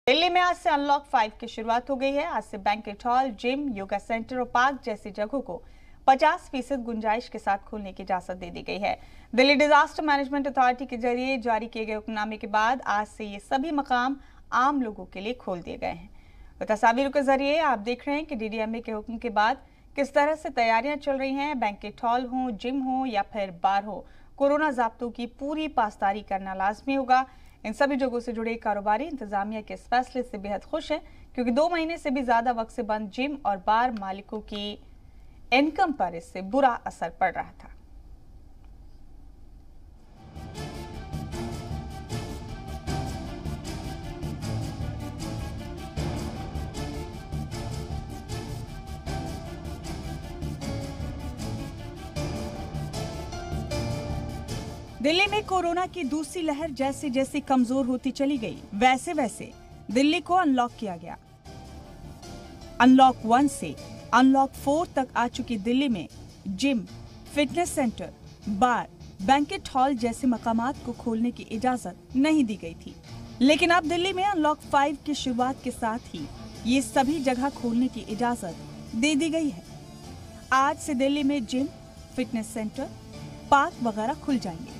दिल्ली में आज से अनलॉक 5 की शुरुआत हो गई है। आज से banquet hall, gym, yoga centre और पार्क जैसी जगहों को 50% गुंजाइश के साथ खोलने की इजाजत दे दी गई है। दिल्ली डिजास्टर मैनेजमेंट अथॉरिटी के जरिए जारी किए गए हुक्मनामे के बाद आज से ये सभी मकाम आम लोगों के लिए खोल दिए गए हैं। तो तस्वीरों के जरिए आप देख रहे हैं कि डीडीएमए के हुक्म के बाद किस तरह से तैयारियां चल रही हैं। बैंक्वेट हॉल हो, जिम हो या फिर बार हो, कोरोना ज़ाब्तों की पूरी पासदारी करना लाजमी होगा। इन सभी जगहों से जुड़े कारोबारी इंतजामिया के इस फैसले से बेहद खुश हैं, क्योंकि 2 महीने से भी ज्यादा वक्त से बंद जिम और बार मालिकों की इनकम पर इससे बुरा असर पड़ रहा था। दिल्ली में कोरोना की दूसरी लहर जैसे जैसे कमजोर होती चली गई, वैसे वैसे दिल्ली को अनलॉक किया गया। अनलॉक 1 से अनलॉक 4 तक आ चुकी दिल्ली में जिम, फिटनेस सेंटर, बार, बैंक्वेट हॉल जैसे मकामात को खोलने की इजाजत नहीं दी गई थी। लेकिन अब दिल्ली में अनलॉक 5 की शुरुआत के साथ ही ये सभी जगह खोलने की इजाजत दे दी गई है। आज से दिल्ली में जिम, फिटनेस सेंटर, पार्क वगैरह खुल जाएंगे।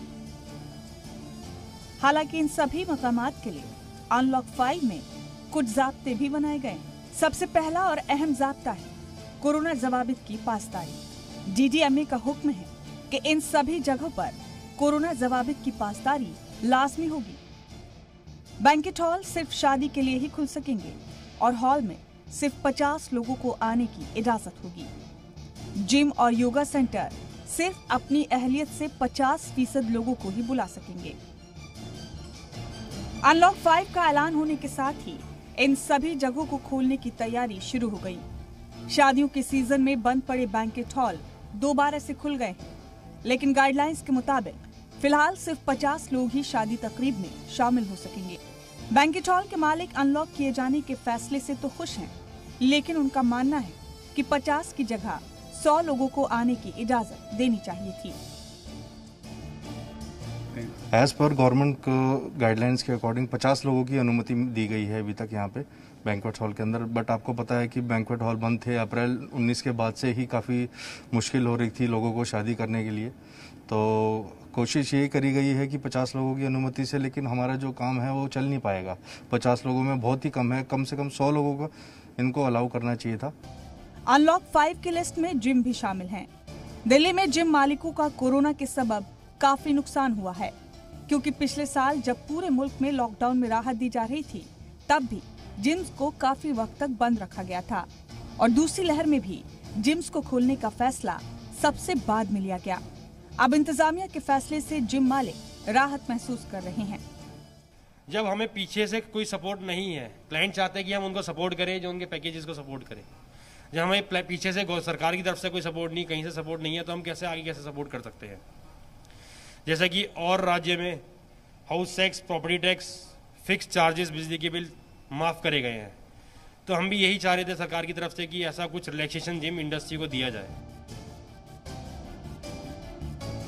हालांकि इन सभी मकामात के लिए अनलॉक 5 में कुछ ज़ाब्ते भी बनाए गए। सबसे पहला और अहम ज़ाब्ता है कोरोना जवाबित की पासदारी। डीडीएमए का हुक्म है कि इन सभी जगहों पर कोरोना जवाबित की पासदारी लाजमी होगी। बैंक्वेट हॉल सिर्फ शादी के लिए ही खुल सकेंगे और हॉल में सिर्फ 50 लोगों को आने की इजाजत होगी। जिम और योगा सेंटर सिर्फ अपनी अहलियत से 50% लोगों को ही बुला सकेंगे। अनलॉक 5 का ऐलान होने के साथ ही इन सभी जगहों को खोलने की तैयारी शुरू हो गई। शादियों के सीजन में बंद पड़े बैंक्वेट हॉल दोबारा से खुल गए हैं, लेकिन गाइडलाइंस के मुताबिक फिलहाल सिर्फ 50 लोग ही शादी तकरीब में शामिल हो सकेंगे। बैंक्वेट हॉल के मालिक अनलॉक किए जाने के फैसले से तो खुश हैं, लेकिन उनका मानना है कि 50 की जगह 100 लोगों को आने की इजाजत देनी चाहिए थी। एज पर गवर्नमेंट गाइडलाइंस के अकॉर्डिंग 50 लोगों की अनुमति दी गई है अभी तक यहाँ पे बैंक्वेट हॉल के अंदर। बट आपको पता है कि बैंक्वेट हॉल बंद थे। अप्रैल 19 के बाद से ही काफ़ी मुश्किल हो रही थी लोगों को शादी करने के लिए। तो कोशिश ये करी गई है कि 50 लोगों की अनुमति से, लेकिन हमारा जो काम है वो चल नहीं पाएगा। 50 लोगों में बहुत ही कम है, कम से कम 100 लोगों को इनको अलाउ करना चाहिए था। अनलॉक 5 की लिस्ट में जिम भी शामिल हैं। दिल्ली में जिम मालिकों का कोरोना के सबब काफी नुकसान हुआ है, क्योंकि पिछले साल जब पूरे मुल्क में लॉकडाउन में राहत दी जा रही थी, तब भी जिम्स को काफी वक्त तक बंद रखा गया था और दूसरी लहर में भी जिम्स को खोलने का फैसला सबसे बाद में लिया गया। अब इंतजामिया के फैसले से जिम मालिक राहत महसूस कर रहे हैं। जब हमें पीछे से कोई सपोर्ट नहीं है, क्लाइंट चाहते हैं कि हम उनको सपोर्ट करें, जो उनके पैकेजेस को सपोर्ट करें। जब हमें पीछे से सरकार की तरफ से कोई सपोर्ट नहीं, कहीं से सपोर्ट नहीं है, तो हम कैसे आगे कैसे सपोर्ट कर सकते हैं। जैसे कि और राज्य में house tax, property tax, fix charges, बिजली के बिल माफ़ करे गए हैं, तो हम भी यही चाह रहे थे सरकार की तरफ से कि ऐसा कुछ रिलैक्सेशन जिम इंडस्ट्री को दिया जाए।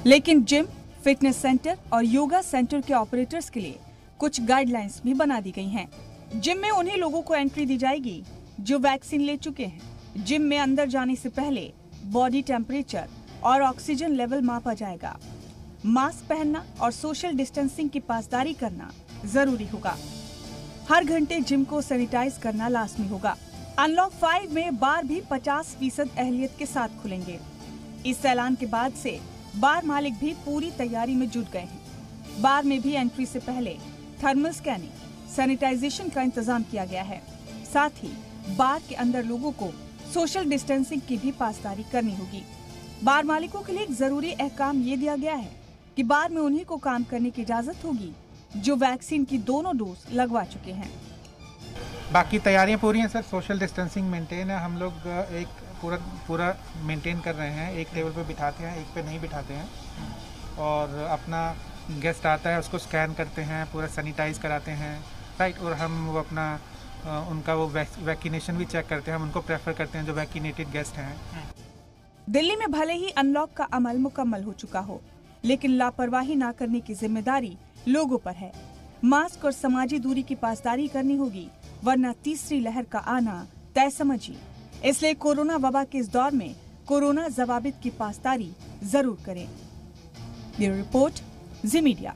लेकिन जिम, फिटनेस सेंटर और योगा सेंटर के ऑपरेटर्स के लिए कुछ गाइडलाइंस भी बना दी गई हैं। जिम में उन्हीं लोगों को एंट्री दी जाएगी जो वैक्सीन ले चुके हैं। जिम में अंदर जाने से पहले बॉडी टेम्परेचर और ऑक्सीजन लेवल मापा जाएगा। मास्क पहनना और सोशल डिस्टेंसिंग की पासदारी करना जरूरी होगा। हर घंटे जिम को सैनिटाइज करना लाजमी होगा। अनलॉक 5 में बार भी 50% अहलियत के साथ खुलेंगे। इस ऐलान के बाद से बार मालिक भी पूरी तैयारी में जुट गए हैं। बार में भी एंट्री से पहले थर्मल स्कैनिंग, सैनिटाइजेशन का इंतजाम किया गया है। साथ ही बार के अंदर लोगों को सोशल डिस्टेंसिंग की भी पासदारी करनी होगी। बार मालिकों के लिए एक जरूरी अहकाम ये दिया गया है कि बार में उन्हीं को काम करने की इजाजत होगी जो वैक्सीन की दोनों डोज लगवा चुके हैं। बाकी तैयारियां पूरी हैं सर। सोशल डिस्टेंसिंग मेंटेन है, हम लोग एक पूरा मेंटेन कर रहे हैं। एक टेबल पे बिठाते हैं, एक पे नहीं बिठाते हैं, और अपना गेस्ट आता है उसको स्कैन करते हैं, पूरा सैनिटाइज कराते हैं, राइट। और हम वो अपना उनका वो वैक्सीनेशन भी चेक करते हैं। हम उनको प्रेफर करते हैं जो वैक्सीनेटेड गेस्ट हैं। दिल्ली में भले ही अनलॉक का अमल मुकम्मल हो चुका हो, लेकिन लापरवाही न करने की जिम्मेदारी लोगों पर है। मास्क और समाजी दूरी की पासदारी करनी होगी वरना तीसरी लहर का आना तय समझिए। इसलिए कोरोना वबा के इस दौर में कोरोना जवाबित की पासदारी जरूर करें। ब्यूरो रिपोर्ट, जी मीडिया।